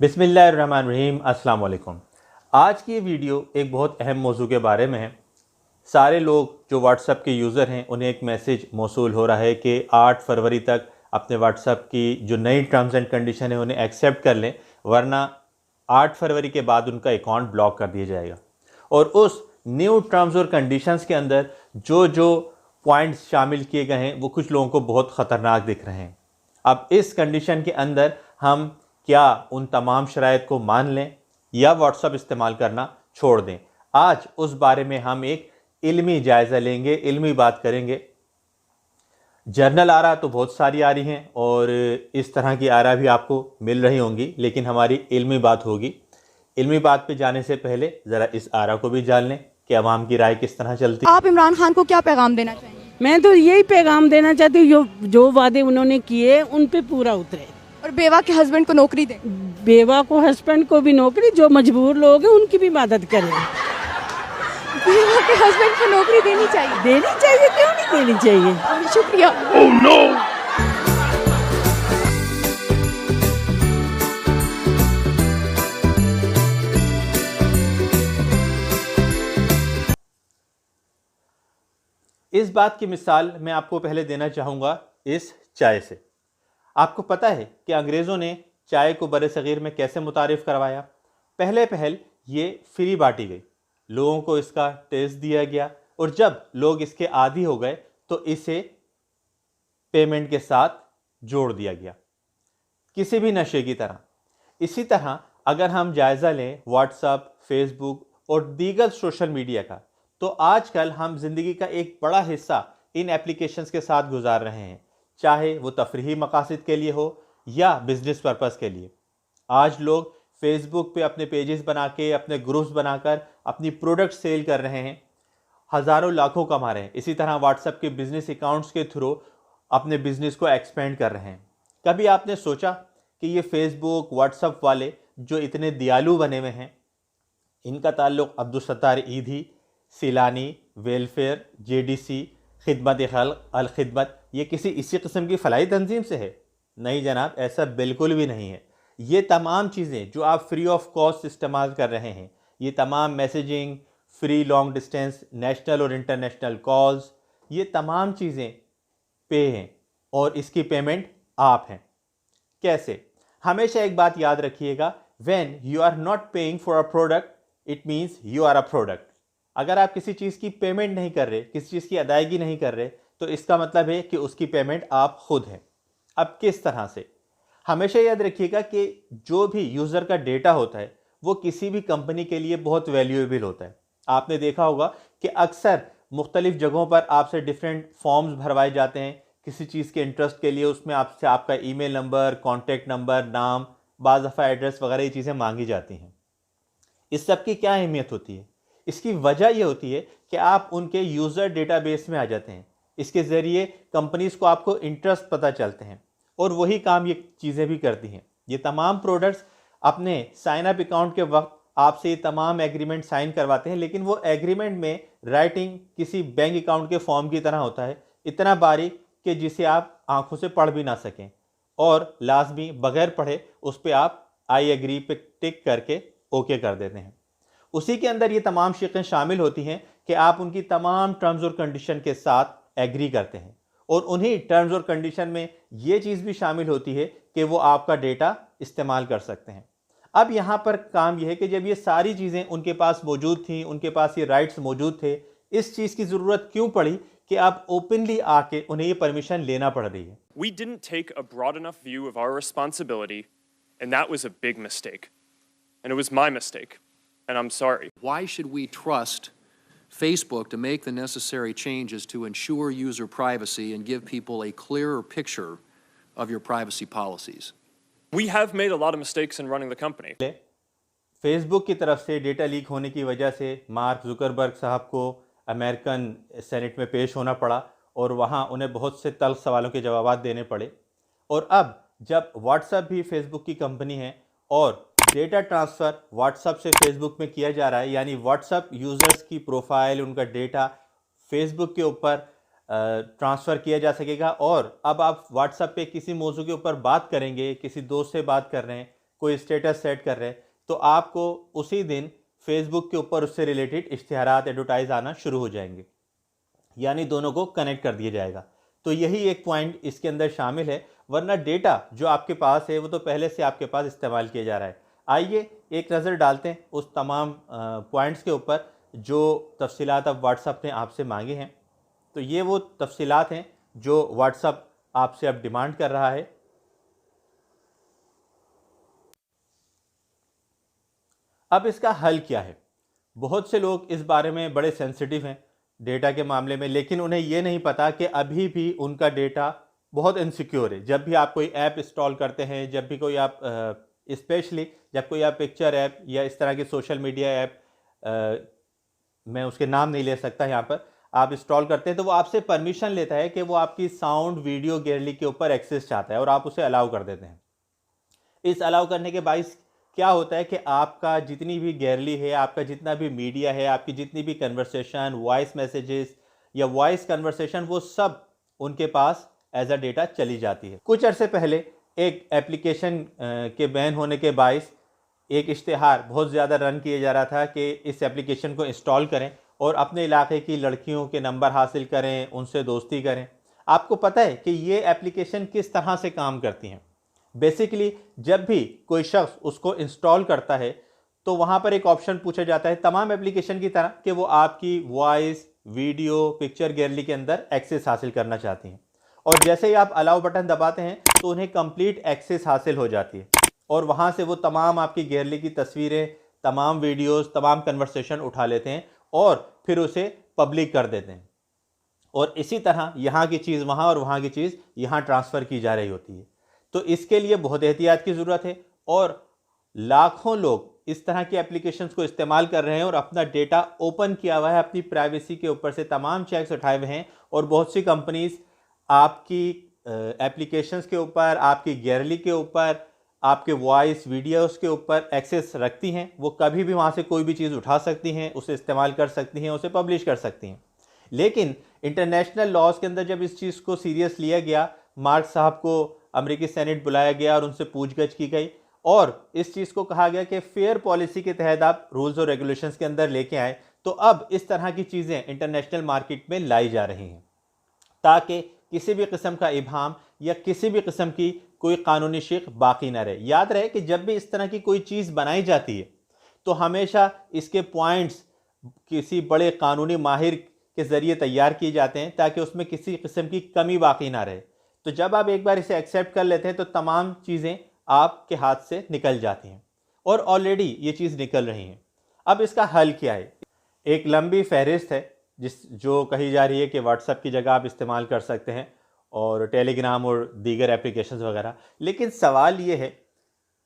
बिस्मिल्लाहिर्रहमानिर्रहीम, अस्सलाम वालेकुम। आज की वीडियो एक बहुत अहम मौजू के बारे में है। सारे लोग जो व्हाट्सएप के यूज़र हैं उन्हें एक मैसेज मौसूल हो रहा है कि 8 फरवरी तक अपने व्हाट्सएप की जो नई टर्म्स एंड कंडीशन है उन्हें एक्सेप्ट कर लें, वरना 8 फरवरी के बाद उनका अकाउंट ब्लॉक कर दिया जाएगा। और उस न्यू टर्म्स और कंडीशंस के अंदर जो जो पॉइंट्स शामिल किए गए हैं वो कुछ लोगों को बहुत ख़तरनाक दिख रहे हैं। अब इस कंडीशन के अंदर हम क्या उन तमाम शराइत को मान लें या व्हाट्सएप इस्तेमाल करना छोड़ दें, आज उस बारे में हम एक इल्मी जायज़ा लेंगे, इल्मी बात करेंगे। जर्नल आरा तो बहुत सारी आ रही हैं और इस तरह की आरा भी आपको मिल रही होंगी, लेकिन हमारी इल्मी बात होगी। इल्मी बात पे जाने से पहले ज़रा इस आरा को भी जान लें कि अवाम की राय किस तरह चलती है। आप इमरान खान को क्या पैगाम देना चाहेंगे? मैं तो यही पैगाम देना चाहती हूँ, जो वादे उन्होंने किए उन पे पूरा उतरे। और बेवा के हस्बैंड को नौकरी दें। बेवा को हस्बैंड को भी नौकरी, जो मजबूर लोग हैं उनकी भी मदद करें। बेवा के हस्बैंड को नौकरी देनी चाहिए। देनी चाहिए, क्यों नहीं देनी चाहिए। शुक्रिया। Oh, no! इस बात की मिसाल मैं आपको पहले देना चाहूँगा इस चाय से। आपको पता है कि अंग्रेज़ों ने चाय को बरसगीर में कैसे मुतारिफ़ करवाया। पहले ये फ्री बांटी गई, लोगों को इसका टेस्ट दिया गया और जब लोग इसके आदी हो गए तो इसे पेमेंट के साथ जोड़ दिया गया, किसी भी नशे की तरह। इसी तरह अगर हम जायज़ा लें व्हाट्सएप, फेसबुक और दीगर सोशल मीडिया का, तो आजकल हम ज़िंदगी का एक बड़ा हिस्सा इन एप्लीकेशंस के साथ गुजार रहे हैं, चाहे वो तफरीही मकासद के लिए हो या बिज़नेस पर्पज़ के लिए। आज लोग फेसबुक पे अपने पेजेस बना के, अपने ग्रुप्स बनाकर अपनी प्रोडक्ट सेल कर रहे हैं, हज़ारों लाखों कमा रहे हैं। इसी तरह व्हाट्सएप के बिज़नेस अकाउंट्स के थ्रू अपने बिज़नेस को एक्सपेंड कर रहे हैं। कभी आपने सोचा कि ये फेसबुक, व्हाट्सएप वाले जो इतने दयालु बने हुए हैं, इनका ताल्लुक़ अब्दुल सत्तार ईधी, सिलानी, वेलफेयर, जेडीसी, खिदमत खल्क़, अल खिदमत, ये किसी इसी किस्म की फलाई तंजीम से है? नहीं जनाब, ऐसा बिल्कुल भी नहीं है। ये तमाम चीज़ें जो आप फ्री ऑफ कॉस्ट इस्तेमाल कर रहे हैं, ये तमाम messaging, free long distance, national और इंटरनेशनल कॉल्स, ये तमाम चीज़ें पे हैं और इसकी पेमेंट आप हैं। कैसे? हमेशा एक बात याद रखिएगा, when you are not paying for a product it means you are a product. अगर आप किसी चीज़ की पेमेंट नहीं कर रहे, किसी चीज़ की अदायगी नहीं कर रहे, तो इसका मतलब है कि उसकी पेमेंट आप खुद हैं। अब किस तरह से? हमेशा याद रखिएगा कि जो भी यूज़र का डेटा होता है वो किसी भी कंपनी के लिए बहुत वैल्यूएबल होता है। आपने देखा होगा कि अक्सर मुख्तलिफ़ जगहों पर आपसे डिफरेंट फॉर्म्स भरवाए जाते हैं किसी चीज़ के इंटरेस्ट के लिए। उसमें आपसे आपका ईमेल नंबर, कॉन्टैक्ट नंबर, नाम, बाज़ दफ़ा एड्रेस वगैरह ये चीज़ें मांगी जाती हैं। इस सब की क्या अहमियत होती है? इसकी वजह यह होती है कि आप उनके यूज़र डेटाबेस में आ जाते हैं। इसके ज़रिए कंपनीज़ को आपको इंटरेस्ट पता चलते हैं और वही काम ये चीज़ें भी करती हैं। ये तमाम प्रोडक्ट्स अपने साइन अप अकाउंट के वक्त आपसे ये तमाम एग्रीमेंट साइन करवाते हैं, लेकिन वो एग्रीमेंट में राइटिंग किसी बैंक अकाउंट के फॉर्म की तरह होता है, इतना बारीक कि जिसे आप आंखों से पढ़ भी ना सकें, और लाजमी बगैर पढ़े उस पर आप आई एग्री पे टिक करके ओके कर देते हैं। उसी के अंदर ये तमाम शिक़ें शामिल होती हैं कि आप उनकी तमाम टर्म्स और कंडीशन के साथ एग्री करते हैं, और उन्हीं टर्म्स और कंडीशन में ये चीज़ भी शामिल होती है कि वो आपका डेटा इस्तेमाल कर सकते हैं। अब यहाँ पर काम यह है कि जब ये सारी चीज़ें उनके पास मौजूद थी, उनके पास ये राइट्स मौजूद थे, इस चीज़ की ज़रूरत क्यों पड़ी कि आप ओपनली आके उन्हें ये परमिशन लेना पड़ रही है? We didn't take a broad enough view of our responsibility, and that was a big mistake. And it was my mistake, and I'm sorry. Why should we trust Facebook to make the necessary changes to ensure user privacy and give people a clearer picture of your privacy policies? We have made a lot of mistakes in running the company. Facebook की तरफ से data leak होने की वजह से mark Zuckerberg साहब को American senate में पेश होना पड़ा और वहाँ उन्हें बहुत से तल्ख सवालों के जवाब देने पड़े। और अब जब व्हाट्सएप भी फेसबुक की कंपनी है और डेटा ट्रांसफ़र व्हाट्सएप से फेसबुक में किया जा रहा है, यानी व्हाट्सएप यूज़र्स की प्रोफाइल, उनका डेटा फेसबुक के ऊपर ट्रांसफ़र किया जा सकेगा। और अब आप व्हाट्सएप पे किसी मौजू के ऊपर बात करेंगे, किसी दोस्त से बात कर रहे हैं, कोई स्टेटस सेट कर रहे हैं, तो आपको उसी दिन फेसबुक के ऊपर उससे रिलेटेड इश्तिहारात एडवर्टाइज आना शुरू हो जाएंगे, यानी दोनों को कनेक्ट कर दिया जाएगा। तो यही एक पॉइंट इसके अंदर शामिल है, वरना डेटा जो आपके पास है वो तो पहले से आपके पास इस्तेमाल किया जा रहा है। आइए एक नज़र डालते हैं उस तमाम पॉइंट्स के ऊपर जो तफसीलात अब व्हाट्सएप ने आपसे मांगे हैं। तो ये वो तफसीलात हैं जो व्हाट्सएप आपसे अब डिमांड कर रहा है। अब इसका हल क्या है? बहुत से लोग इस बारे में बड़े सेंसिटिव हैं डेटा के मामले में, लेकिन उन्हें ये नहीं पता कि अभी भी उनका डेटा बहुत इनसिक्योर है। जब भी आप कोई ऐप इंस्टॉल करते हैं, जब भी कोई आप स्पेशली जब कोई आप पिक्चर ऐप या इस तरह की सोशल मीडिया ऐप, मैं उसके नाम नहीं ले सकता यहाँ पर, आप इंस्टॉल करते हैं तो वो आपसे परमिशन लेता है कि वो आपकी साउंड वीडियो गैलरी के ऊपर एक्सेस चाहता है और आप उसे अलाउ कर देते हैं। इस अलाउ करने के बाइस क्या होता है कि आपका जितनी भी गैलरी है, आपका जितना भी मीडिया है, आपकी जितनी भी कन्वर्सेशन, वॉइस मैसेजेस या वॉइस कन्वर्सेशन, वो सब उनके पास एज अ डेटा चली जाती है। कुछ अरसे पहले एक एप्लीकेशन के बैन होने के बाइस एक इश्तिहार बहुत ज़्यादा रन किया जा रहा था कि इस एप्लीकेशन को इंस्टॉल करें और अपने इलाके की लड़कियों के नंबर हासिल करें, उनसे दोस्ती करें। आपको पता है कि ये एप्लीकेशन किस तरह से काम करती हैं? बेसिकली जब भी कोई शख्स उसको इंस्टॉल करता है तो वहाँ पर एक ऑप्शन पूछा जाता है तमाम एप्लीकेशन की तरह कि वो आपकी वॉइस, वीडियो, पिक्चर गैलरी के अंदर एक्सेस हासिल करना चाहती हैं, और जैसे ही आप अलाउ बटन दबाते हैं तो उन्हें कंप्लीट एक्सेस हासिल हो जाती है और वहाँ से वो तमाम आपकी गैलरी की तस्वीरें, तमाम वीडियोस, तमाम कन्वर्सेशन उठा लेते हैं और फिर उसे पब्लिक कर देते हैं। और इसी तरह यहाँ की चीज़ वहाँ और वहाँ की चीज़ यहाँ ट्रांसफ़र की जा रही होती है। तो इसके लिए बहुत एहतियात की ज़रूरत है और लाखों लोग इस तरह की एप्लीकेशंस को इस्तेमाल कर रहे हैं और अपना डेटा ओपन किया हुआ है, अपनी प्राइवेसी के ऊपर से तमाम चेक्स उठाए हुए हैं। और बहुत सी कंपनीज आपकी एप्लीकेशंस के ऊपर, आपकी गैलरी के ऊपर, आपके वॉइस वीडियोस के ऊपर एक्सेस रखती हैं। वो कभी भी वहाँ से कोई भी चीज़ उठा सकती हैं, उसे इस्तेमाल कर सकती हैं, उसे पब्लिश कर सकती हैं। लेकिन इंटरनेशनल लॉज के अंदर जब इस चीज़ को सीरियस लिया गया, मार्क साहब को अमेरिकी सेनेट बुलाया गया और उनसे पूछगछ की गई और इस चीज़ को कहा गया कि फेयर पॉलिसी के तहत आप रूल्स और रेगुलेशंस के अंदर लेके आए। तो अब इस तरह की चीज़ें इंटरनेशनल मार्केट में लाई जा रही हैं ताकि किसी भी किस्म का इबाहम या किसी भी किस्म की कोई कानूनी शिक बाकी ना रहे। याद रहे कि जब भी इस तरह की कोई चीज़ बनाई जाती है तो हमेशा इसके पॉइंट्स किसी बड़े कानूनी माहिर के ज़रिए तैयार किए जाते हैं ताकि उसमें किसी किस्म की कमी बाकी ना रहे। तो जब आप एक बार इसे एक्सेप्ट कर लेते हैं तो तमाम चीज़ें आपके हाथ से निकल जाती हैं और ऑलरेडी ये चीज़ निकल रही हैं। अब इसका हल क्या है? एक लंबी फहरिस्त है जो कही जा रही है कि व्हाट्सएप की जगह आप इस्तेमाल कर सकते हैं और टेलीग्राम और दीगर एप्लीकेशंस वगैरह। लेकिन सवाल ये है,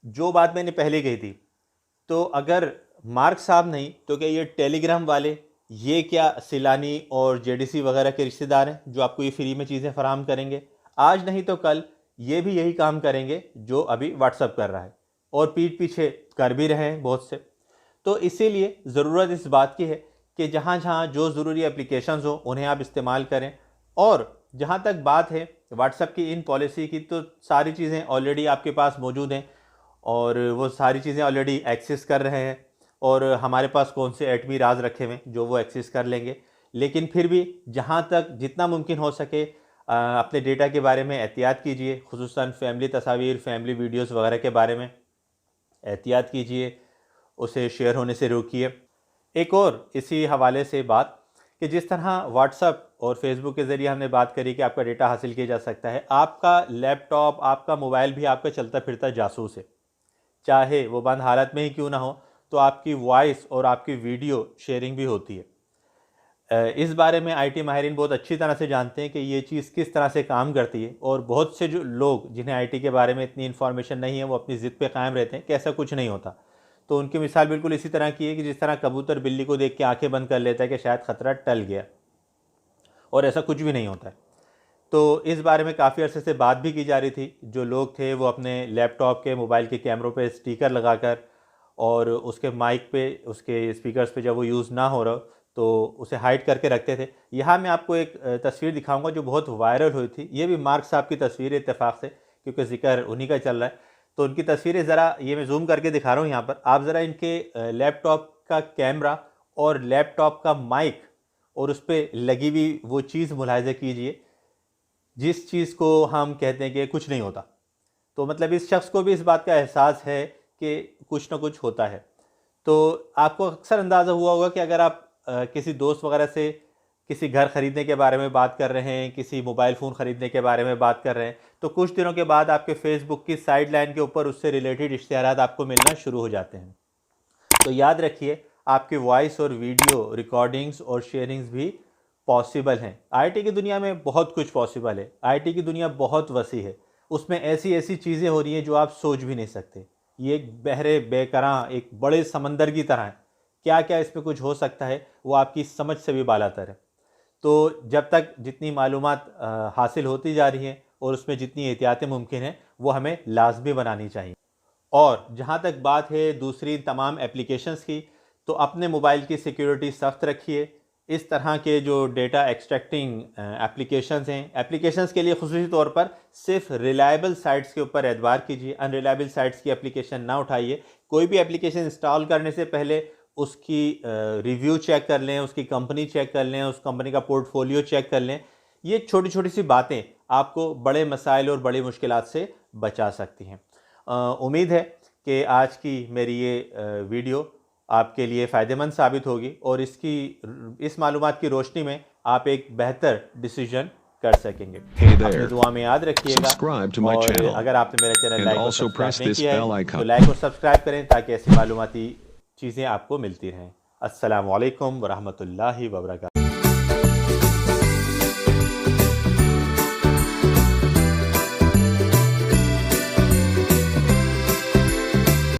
जो बात मैंने पहले कही थी, तो अगर मार्क साहब नहीं तो क्या ये टेलीग्राम वाले ये क्या सिलानी और जेडीसी वगैरह के रिश्तेदार हैं जो आपको ये फ्री में चीज़ें फराहम करेंगे? आज नहीं तो कल ये भी यही काम करेंगे जो अभी व्हाट्सएप कर रहा है और पीठ पीछे कर भी रहे हैं बहुत से। तो इसीलिए ज़रूरत इस बात की है कि जहाँ जहाँ जो ज़रूरी एप्लीकेशंस हो उन्हें आप इस्तेमाल करें। और जहाँ तक बात है व्हाट्सएप की इन पॉलिसी की, तो सारी चीज़ें ऑलरेडी आपके पास मौजूद हैं और वो सारी चीज़ें ऑलरेडी एक्सेस कर रहे हैं और हमारे पास कौन से एटमी राज रखे हुए हैं जो वो एक्सेस कर लेंगे। लेकिन फिर भी जहाँ तक जितना मुमकिन हो सके अपने डेटा के बारे में एहतियात कीजिए, खुसूसन फैमिली तस्वीर, फैमिली वीडियोस वगैरह के बारे में एहतियात कीजिए, उसे शेयर होने से रोकिए। एक और इसी हवाले से बात कि जिस तरह व्हाट्सएप और फेसबुक के ज़रिए हमने बात करी कि आपका डेटा हासिल किया जा सकता है, आपका लैपटॉप, आपका मोबाइल भी आपका चलता फिरता जासूस है। चाहे वो बंद हालत में ही क्यों ना हो, तो आपकी वॉइस और आपकी वीडियो शेयरिंग भी होती है। इस बारे में आईटी माहिरीन बहुत अच्छी तरह से जानते हैं कि ये चीज़ किस तरह से काम करती है और बहुत से जो लोग जिन्हें आईटी के बारे में इतनी इन्फॉर्मेशन नहीं है वो अपनी ज़िद पे कायम रहते हैं कि ऐसा कुछ नहीं होता। तो उनकी मिसाल बिल्कुल इसी तरह की है कि जिस तरह कबूतर बिल्ली को देख के आंखें बंद कर लेता है कि शायद ख़तरा टल गया, और ऐसा कुछ भी नहीं होता है। तो इस बारे में काफ़ी अरसे से बात भी की जा रही थी। जो लोग थे वो अपने लैपटॉप के, मोबाइल के कैमरों पे स्टिकर लगाकर और उसके माइक पे, उसके स्पीकर्स पे जब वो यूज़ ना हो रहा तो उसे हाइड करके रखते थे। यहाँ मैं आपको एक तस्वीर दिखाऊंगा जो बहुत वायरल हुई थी। ये भी मार्क साहब की तस्वीर है इत्तेफाक से, क्योंकि ज़िक्र उन्हीं का चल रहा है। तो उनकी तस्वीरें ज़रा ये मैं जूम करके दिखा रहा हूँ यहाँ पर, आप ज़रा इनके लैपटॉप का कैमरा और लैपटॉप का माइक और उस पर लगी हुई वो चीज़ मुलाहिजा कीजिए जिस चीज़ को हम कहते हैं कि कुछ नहीं होता। तो मतलब इस शख्स को भी इस बात का एहसास है कि कुछ ना कुछ होता है। तो आपको अक्सर अंदाज़ा हुआ होगा कि अगर आप किसी दोस्त वगैरह से किसी घर ख़रीदने के बारे में बात कर रहे हैं, किसी मोबाइल फ़ोन ख़रीदने के बारे में बात कर रहे हैं, तो कुछ दिनों के बाद आपके फेसबुक की साइड लाइन के ऊपर उससे रिलेटेड इश्तिहारात आपको मिलना शुरू हो जाते हैं। तो याद रखिए, आपकी वॉइस और वीडियो रिकॉर्डिंग्स और शेयरिंग्स भी पॉसिबल हैं। आईटी की दुनिया में बहुत कुछ पॉसिबल है। आईटी की दुनिया बहुत वसी है, उसमें ऐसी ऐसी चीज़ें हो रही हैं जो आप सोच भी नहीं सकते। ये एक बहरे बेकरां एक बड़े समंदर की तरह है, क्या क्या इसमें कुछ हो सकता है वो आपकी समझ से भी बालातर है। तो जब तक जितनी मालूमात हासिल होती जा रही हैं और उसमें जितनी एहतियातें मुमकिन हैं वो हमें लाजमी बनानी चाहिए। और जहाँ तक बात है दूसरी तमाम एप्लीकेशंस की, तो अपने मोबाइल की सिक्योरिटी सख्त रखिए। इस तरह के जो डेटा एक्सट्रैक्टिंग एप्लीकेशंस हैं, एप्लीकेशंस के लिए खुसूसी तौर पर सिर्फ रिलायबल साइट्स के ऊपर एतबार कीजिए। अनरिलायबल साइट्स की एप्लीकेशन ना उठाइए। कोई भी एप्लीकेशन इंस्टॉल करने से पहले उसकी रिव्यू चेक कर लें, उसकी कंपनी चेक कर लें, उस कंपनी का पोर्टफोलियो चेक कर लें। ये छोटी छोटी सी बातें आपको बड़े मसाइल और बड़ी मुश्किलात से बचा सकती हैं। उम्मीद है कि आज की मेरी ये वीडियो आपके लिए फ़ायदेमंद साबित होगी और इस मालूमात की रोशनी में आप एक बेहतर डिसीजन कर सकेंगे। अपनी दुआ में याद रखिएगा और अगर आपने मेरा चैनल लाइक और सब्सक्राइब नहीं किया है तो लाइक और सब्सक्राइब करें ताकि ऐसी मालूमाती चीज़ें आपको मिलती रहें। अस्सलामु अलैकुम वरहमतुल्लाहि वबरकातुहू।